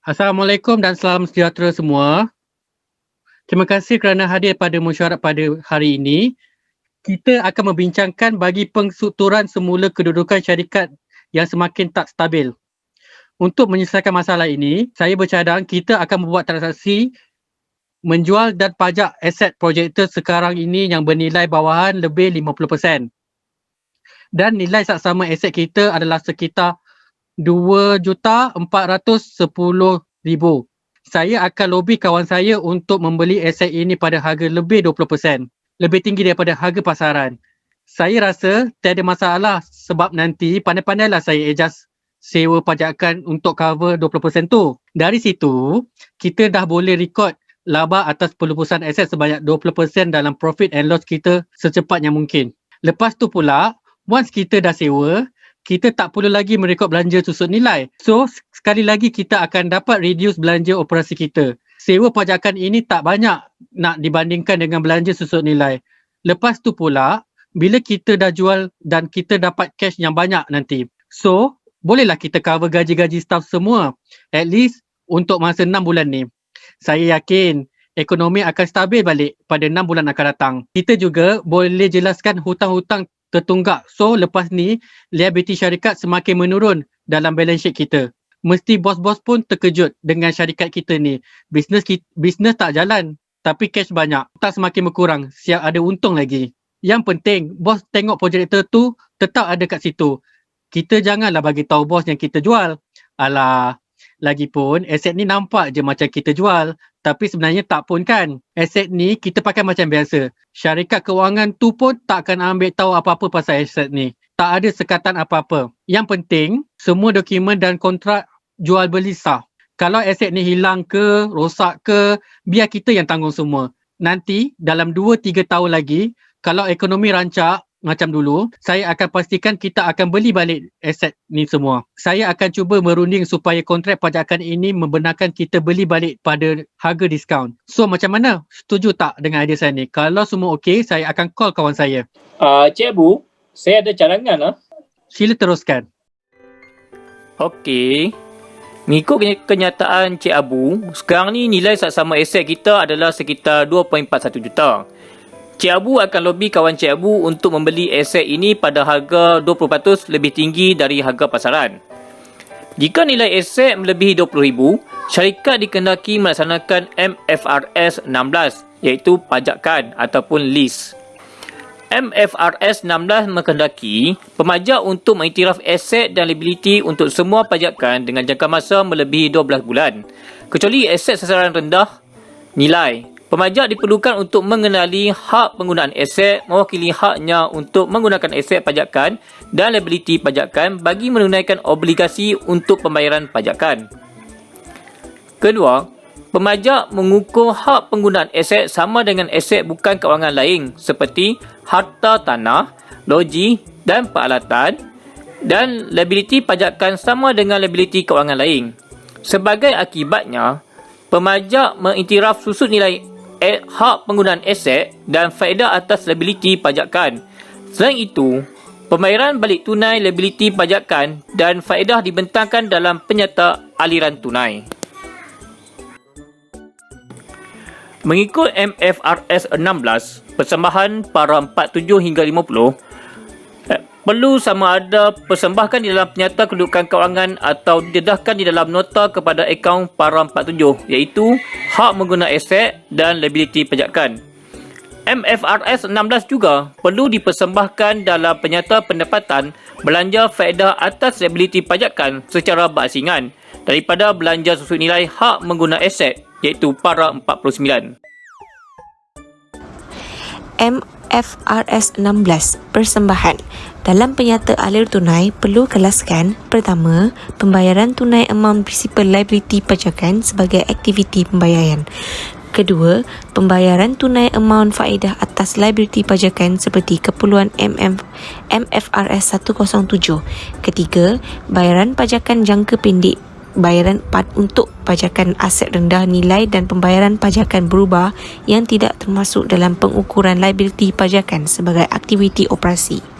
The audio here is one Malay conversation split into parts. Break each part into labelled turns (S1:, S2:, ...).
S1: Assalamualaikum dan salam sejahtera semua. Terima kasih kerana hadir pada mesyuarat pada hari ini. Kita akan membincangkan bagi pengstrukturan semula kedudukan syarikat yang semakin tak stabil. Untuk menyelesaikan masalah ini, saya bercadang kita akan membuat transaksi menjual dan pajak aset projektor sekarang ini yang bernilai bawahan lebih 50%. Dan nilai saksama aset kita adalah sekitar RM2,410,000. Saya akan lobi kawan saya untuk membeli aset ini pada harga lebih 20%, lebih tinggi daripada harga pasaran. Saya rasa tiada masalah sebab nanti pandai-pandailah saya adjust sewa pajakan untuk cover 20% tu. Dari situ, kita dah boleh rekod laba atas pelupusan aset sebanyak 20% dalam profit and loss kita secepatnya mungkin. Lepas tu pula, once kita dah sewa, kita tak perlu lagi merekod belanja susut nilai. So, sekali lagi kita akan dapat reduce belanja operasi kita. Sewa pajakan ini tak banyak nak dibandingkan dengan belanja susut nilai. Lepas tu pula, bila kita dah jual dan kita dapat cash yang banyak nanti. So, bolehlah kita cover gaji-gaji staff semua. At least untuk masa 6 bulan ni. Saya yakin ekonomi akan stabil balik pada 6 bulan akan datang. Kita juga boleh jelaskan hutang-hutang tertunggak. So, lepas ni, liability syarikat semakin menurun dalam balance sheet kita. Mesti bos-bos pun terkejut dengan syarikat kita ni. Bisnes tak jalan, tapi cash banyak. Tak semakin berkurang, siap ada untung lagi. Yang penting, bos tengok projektor tu tetap ada kat situ. Kita janganlah bagi tahu bos yang kita jual. Alah, lagipun aset ni nampak je macam kita jual. Tapi sebenarnya tak pun kan. Aset ni kita pakai macam biasa. Syarikat kewangan tu pun tak akan ambil tahu apa-apa pasal aset ni. Tak ada sekatan apa-apa. Yang penting, semua dokumen dan kontrak jual beli sah. Kalau aset ni hilang ke, rosak ke, biar kita yang tanggung semua. Nanti, dalam 2-3 tahun lagi, kalau ekonomi rancak macam dulu, saya akan pastikan kita akan beli balik aset ni semua. Saya akan cuba merunding supaya kontrak pajakan ini membenarkan kita beli balik pada harga diskaun. So macam mana? Setuju tak dengan idea saya ni? Kalau semua okey, saya akan call kawan saya.
S2: Cik Abu, saya ada cadangan lah.
S1: Sila teruskan.
S2: Okey. Mengikut kenyataan Cik Abu, sekarang ni nilai saksama aset kita adalah sekitar 2.41 juta. Cik Abu akan lobi kawan Cik Abu untuk membeli aset ini pada harga 20% lebih tinggi dari harga pasaran. Jika nilai aset melebihi RM20,000, syarikat dikehendaki melaksanakan MFRS 16 iaitu pajakan ataupun lease. MFRS 16 mengkehendaki pemajak untuk mengiktiraf aset dan liability untuk semua pajakan dengan jangka masa melebihi 12 bulan. Kecuali aset sasaran rendah nilai. Pemajak diperlukan untuk mengenali hak penggunaan aset, mewakili haknya untuk menggunakan aset pajakan dan liability pajakan bagi menunaikan obligasi untuk pembayaran pajakan. Kedua, pemajak mengukur hak penggunaan aset sama dengan aset bukan kewangan lain seperti harta tanah, loji dan peralatan, dan liability pajakan sama dengan liability kewangan lain. Sebagai akibatnya, pemajak mengiktiraf susut nilai hak penggunaan aset dan faedah atas liability pajakan. Selain itu, pembayaran balik tunai liability pajakan dan faedah dibentangkan dalam penyata aliran tunai. Mengikut MFRS 16, persembahan para 47 hingga 50 perlu sama ada persembahkan di dalam penyata kedudukan kewangan atau didedahkan di dalam nota kepada akaun para 47 iaitu hak menggunakan aset dan liability pajakan. MFRS 16 juga perlu dipersembahkan dalam penyata pendapatan belanja faedah atas liability pajakan secara berasingan daripada belanja susut nilai hak menggunakan aset iaitu para 49.
S3: MFRS 16 Persembahan. Dalam penyata alir tunai perlu kelaskan: pertama, pembayaran tunai amount principal liability pajakan sebagai aktiviti pembayaran. Kedua, pembayaran tunai amount faedah atas liability pajakan seperti keperluan MFRS 107. Ketiga, bayaran pajakan jangka pendek, bayaran untuk pajakan aset rendah nilai dan pembayaran pajakan berubah yang tidak termasuk dalam pengukuran liability pajakan sebagai aktiviti operasi.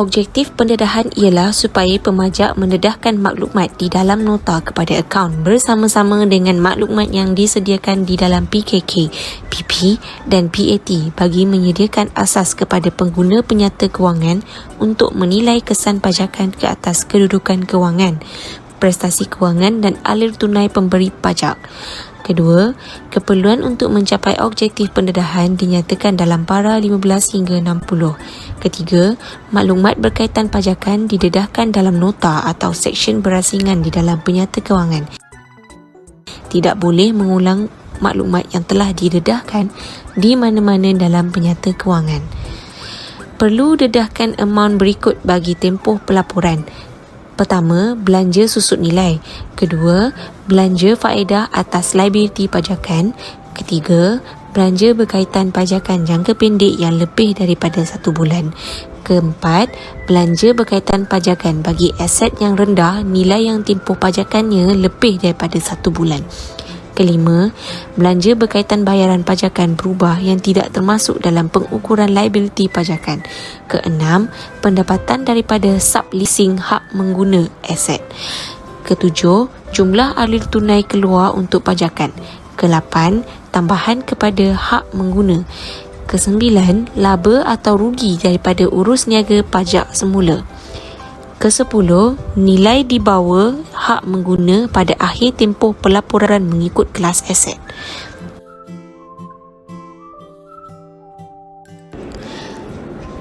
S3: Objektif pendedahan ialah supaya pemajak mendedahkan maklumat di dalam nota kepada akaun bersama-sama dengan maklumat yang disediakan di dalam PKK, PP dan PAT bagi menyediakan asas kepada pengguna penyata kewangan untuk menilai kesan pajakan ke atas kedudukan kewangan, prestasi kewangan dan alir tunai pemberi pajak. Kedua, keperluan untuk mencapai objektif pendedahan dinyatakan dalam para 15 hingga 60. Ketiga, maklumat berkaitan pajakan didedahkan dalam nota atau seksyen berasingan di dalam penyata kewangan. Tidak boleh mengulang maklumat yang telah didedahkan di mana-mana dalam penyata kewangan. Perlu dedahkan amaun berikut bagi tempoh pelaporan. Pertama, belanja susut nilai. Kedua, belanja faedah atas liability pajakan. Ketiga, belanja berkaitan pajakan jangka pendek yang lebih daripada 1 bulan. Keempat, belanja berkaitan pajakan bagi aset yang rendah nilai yang tempoh pajakannya lebih daripada 1 bulan. Kelima, belanja berkaitan bayaran pajakan berubah yang tidak termasuk dalam pengukuran liability pajakan. Keenam, pendapatan daripada subleasing hak mengguna aset. Ketujuh, jumlah alir tunai keluar untuk pajakan. Kelapan, tambahan kepada hak mengguna. Kesembilan, laba atau rugi daripada urus niaga pajak semula. Kesepuluh, nilai di bawah hak mengguna pada akhir tempoh pelaporan mengikut kelas aset.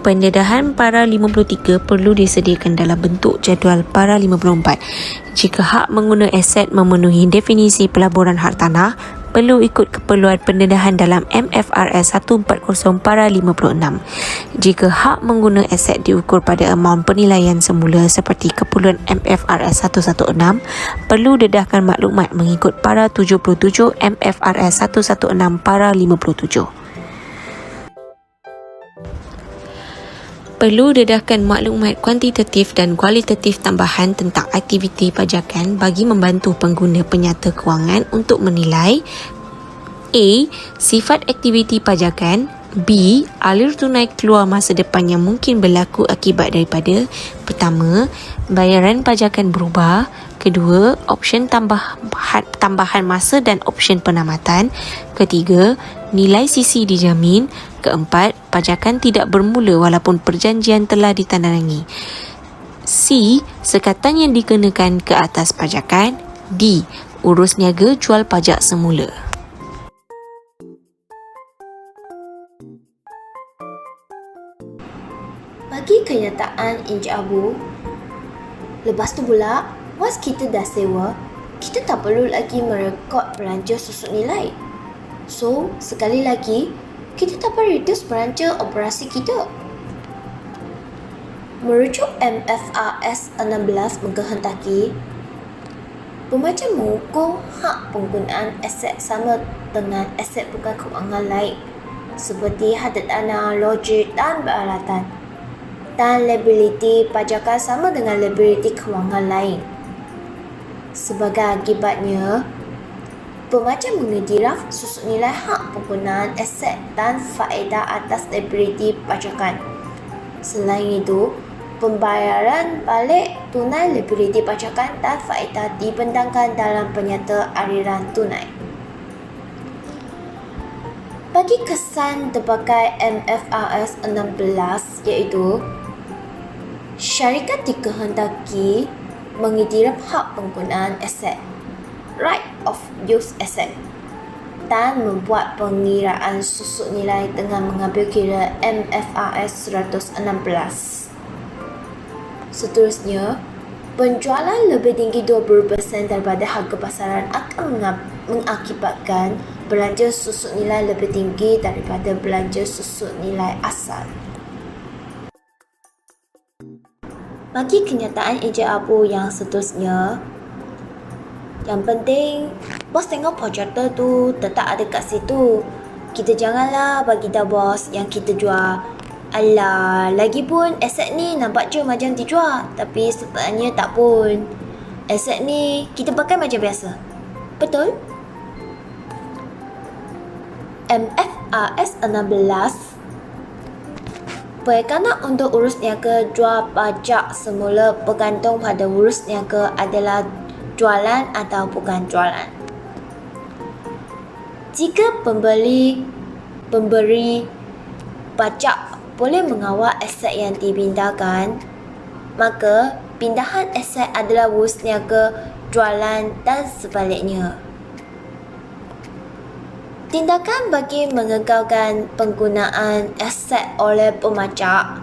S3: Pendedahan para 53 perlu disediakan dalam bentuk jadual para 54. Jika hak mengguna aset memenuhi definisi pelaburan hartanah, perlu ikut keperluan pendedahan dalam MFRS 140 para 56. Jika hak mengguna aset diukur pada amaun penilaian semula seperti keperluan MFRS 116, perlu dedahkan maklumat mengikut para 77 MFRS 116 para 57. Perlu dedahkan maklumat kuantitatif dan kualitatif tambahan tentang aktiviti pajakan bagi membantu pengguna penyata kewangan untuk menilai A. Sifat aktiviti pajakan, B. Alir tunai keluar masa depan yang mungkin berlaku akibat daripada pertama, bayaran pajakan berubah, kedua, option tambahan masa dan option penamatan, ketiga, nilai sisi dijamin, keempat, pajakan tidak bermula walaupun perjanjian telah ditandatangani. C. Sekatan yang dikenakan ke atas pajakan. D. Urus niaga jual pajak semula.
S4: Bagi kenyataan Encik Abu, lepas tu pula, once kita dah sewa, kita tak perlu lagi merekod peranca susut nilai. So, sekali lagi, kita dapat reduce peranca operasi kita. Merujuk MFRS 16 mengkehendaki pemajak mengukur hak penggunaan aset sama dengan aset bukan kewangan lain seperti hartanah, logik dan peralatan, dan liability pajakan sama dengan liability kewangan lain. Sebagai akibatnya, pemajak mengiktiraf susut nilai hak penggunaan aset dan faedah atas liability pajakan. Selain itu, pembayaran balik tunai liability pajakan dan faedah dibentangkan dalam penyata aliran tunai. Bagi kesan terpakai MFRS 16 iaitu syarikat dikehendaki mengiktiraf hak penggunaan aset, right of use asset, dan membuat pengiraan susut nilai dengan mengambil kira MFRS 116. Seterusnya, penjualan lebih tinggi 20% daripada harga pasaran akan mengakibatkan belanja susut nilai lebih tinggi daripada belanja susut nilai asal. Bagi kenyataan Encik Abu yang seterusnya, yang penting, bos tengok projector tu tetap ada kat situ. Kita janganlah bagi tahu bos yang kita jual. Alah, lagipun aset ni nampak je macam dijual, tapi sebenarnya tak pun. Aset ni kita pakai macam biasa. Betul? MFRS 16 Perikanan untuk urus niaga jual pajak semula bergantung pada urus niaga adalah jualan atau bukan jualan. Jika pemberi pajak boleh mengawal aset yang dipindahkan, maka pindahan aset adalah urus niaga jualan dan sebaliknya. Tindakan bagi mengekalkan penggunaan aset oleh pemajak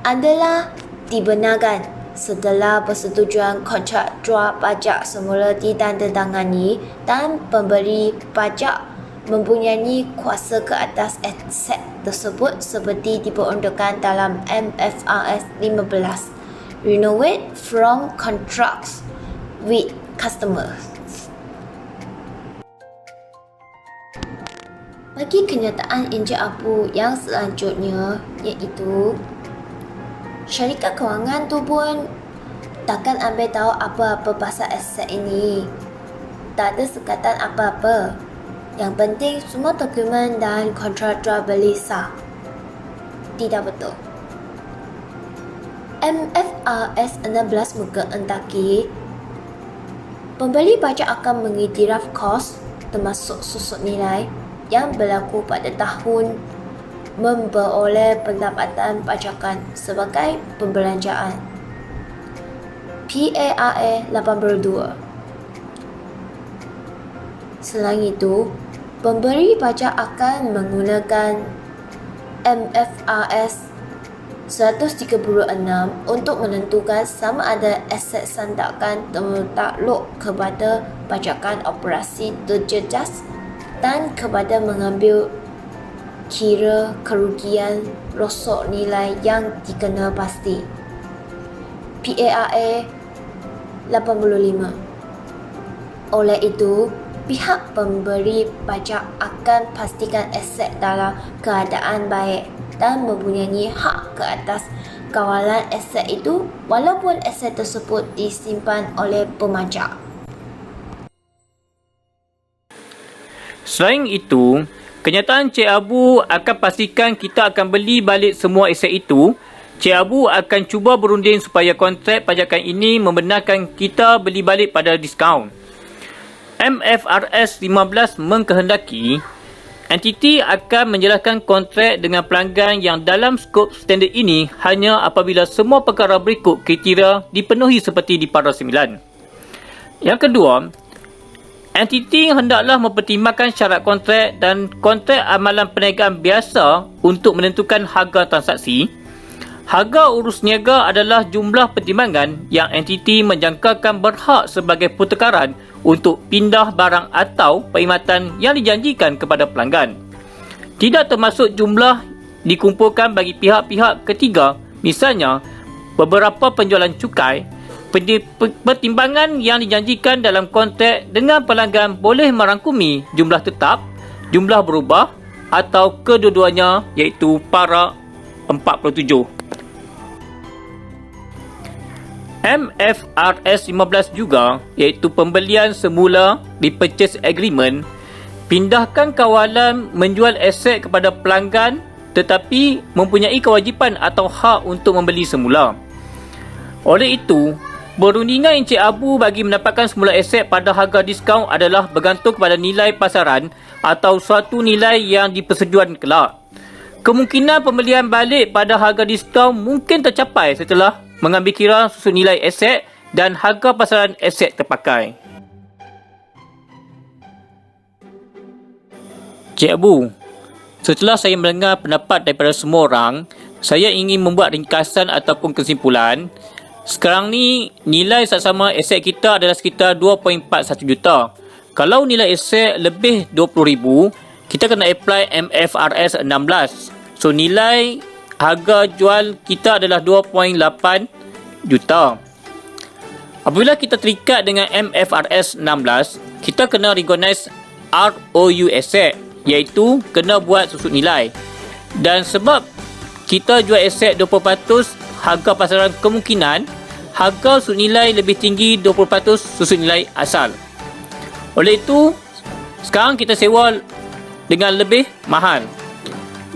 S4: adalah dibenarkan setelah persetujuan kontrak jual pajak semula ditandatangani dan pemberi pajak mempunyai kuasa ke atas aset tersebut seperti diperuntukkan dalam MFRS 15, Renovate from Contracts with Customers. Bagi kenyataan Encik Abu yang selanjutnya, iaitu syarikat kewangan tu pun takkan ambil tahu apa-apa pasal aset ini. Tak ada sekatan apa-apa. Yang penting semua dokumen dan kontrak jual beli sah. Tidak betul. MFRS 16 menghendaki pembeli pajak akan mengiktiraf kos termasuk susut nilai yang berlaku pada tahun memperoleh pendapatan pajakan sebagai pembelanjaan. PARA 82. Selain itu, pemberi pajak akan menggunakan MFRS 136 untuk menentukan sama ada aset sandakan tertakluk kepada pajakan operasi terjejas dan kepada mengambil kira kerugian rosok nilai yang dikenal pasti. PARA 85. Oleh itu, pihak pemberi pajak akan pastikan aset dalam keadaan baik dan mempunyai hak ke atas kawalan aset itu walaupun aset tersebut disimpan oleh pemajak.
S2: Selain itu, kenyataan Cik Abu akan pastikan kita akan beli balik semua aset itu. Cik Abu akan cuba berunding supaya kontrak pajakan ini membenarkan kita beli balik pada diskaun. MFRS 15 mengkehendaki entiti akan menjelaskan kontrak dengan pelanggan yang dalam skop standard ini hanya apabila semua perkara berikut kriteria dipenuhi seperti di paragraf 9. Yang kedua, entiti hendaklah mempertimbangkan syarat kontrak dan kontrak amalan perniagaan biasa untuk menentukan harga transaksi. Harga urus niaga adalah jumlah pertimbangan yang entiti menjangkakan berhak sebagai pertukaran untuk pindah barang atau perkhidmatan yang dijanjikan kepada pelanggan. Tidak termasuk jumlah dikumpulkan bagi pihak-pihak ketiga, misalnya beberapa penjualan cukai. Pertimbangan yang dijanjikan dalam kontrak dengan pelanggan boleh merangkumi jumlah tetap, jumlah berubah atau kedua-duanya iaitu para 47. MFRS 15 juga iaitu pembelian semula di purchase agreement, pindahkan kawalan menjual aset kepada pelanggan tetapi mempunyai kewajipan atau hak untuk membeli semula. Oleh itu, perundingan Encik Abu bagi mendapatkan semula aset pada harga diskaun adalah bergantung kepada nilai pasaran atau suatu nilai yang dipersetujuan kelak. Kemungkinan pembelian balik pada harga diskaun mungkin tercapai setelah mengambil kira susun nilai aset dan harga pasaran aset terpakai. Cik Abu, setelah saya mendengar pendapat daripada semua orang, saya ingin membuat ringkasan ataupun kesimpulan. Sekarang ni nilai saksama aset kita adalah sekitar 2.41 juta. Kalau nilai aset lebih 20,000, kita kena apply MFRS 16. So nilai harga jual kita adalah 2.8 juta. Apabila kita terikat dengan MFRS 16, kita kena recognize ROU asset, iaitu kena buat susut nilai. Dan sebab kita jual aset 20%, harga pasaran kemungkinan harga susut nilai lebih tinggi 20% susut nilai asal. Oleh itu, sekarang kita sewa dengan lebih mahal.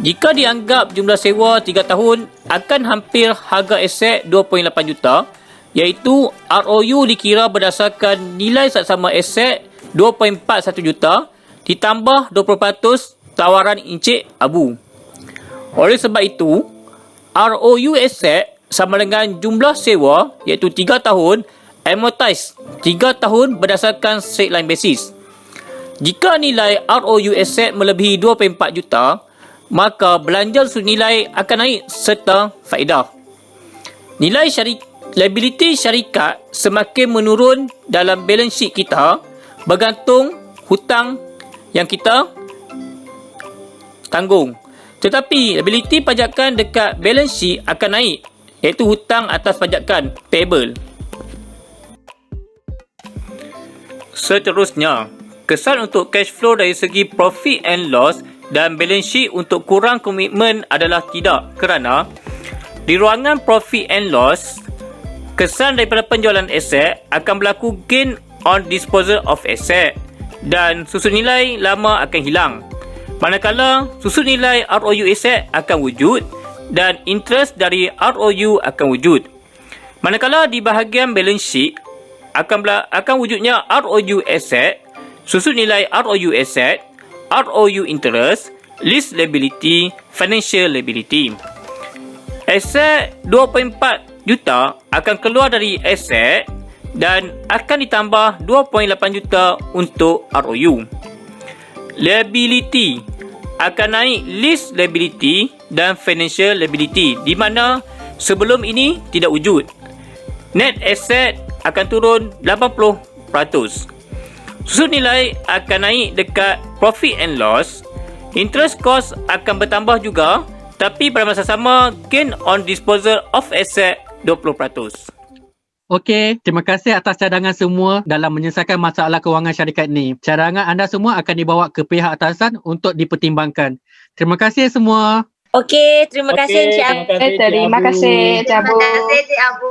S2: Jika dianggap jumlah sewa 3 tahun akan hampir harga aset 2.8 juta, iaitu ROU dikira berdasarkan nilai saksama aset 2.41 juta ditambah 20% tawaran Encik Abu. Oleh sebab itu, ROU aset sama dengan jumlah sewa iaitu 3 tahun amortize 3 tahun berdasarkan straight line basis. Jika nilai ROU aset melebihi 2.4 juta, maka belanja susun nilai akan naik serta faedah. Nilai liability syarikat semakin menurun dalam balance sheet kita bergantung hutang yang kita tanggung. Tetapi liability pajakan dekat balance sheet akan naik, iaitu hutang atas pajakan payable. Seterusnya, kesan untuk cash flow dari segi profit and loss dan balance sheet untuk kurang komitmen adalah tidak, kerana di ruangan profit and loss, kesan daripada penjualan aset akan berlaku gain on disposal of asset dan susun nilai lama akan hilang. Manakala susun nilai ROU asset akan wujud dan interest dari ROU akan wujud. Manakala di bahagian balance sheet akan wujudnya ROU asset, susun nilai ROU asset, ROU interest, lease liability, financial liability. Aset 2.4 juta akan keluar dari aset dan akan ditambah 2.8 juta untuk ROU. Liability akan naik lease liability dan financial liability, di mana sebelum ini tidak wujud. Net asset akan turun 80%. Susun nilai akan naik dekat profit and loss. Interest cost akan bertambah juga, tapi pada masa sama gain on disposal of asset 20%.
S1: Okey, terima kasih atas cadangan semua dalam menyelesaikan masalah kewangan syarikat ni. Cadangan anda semua akan dibawa ke pihak atasan untuk dipertimbangkan. Terima kasih semua.
S5: Okey, terima kasih Encik Abu.
S6: Terima kasih, Encik Abu.
S5: Terima kasih Encik Abu.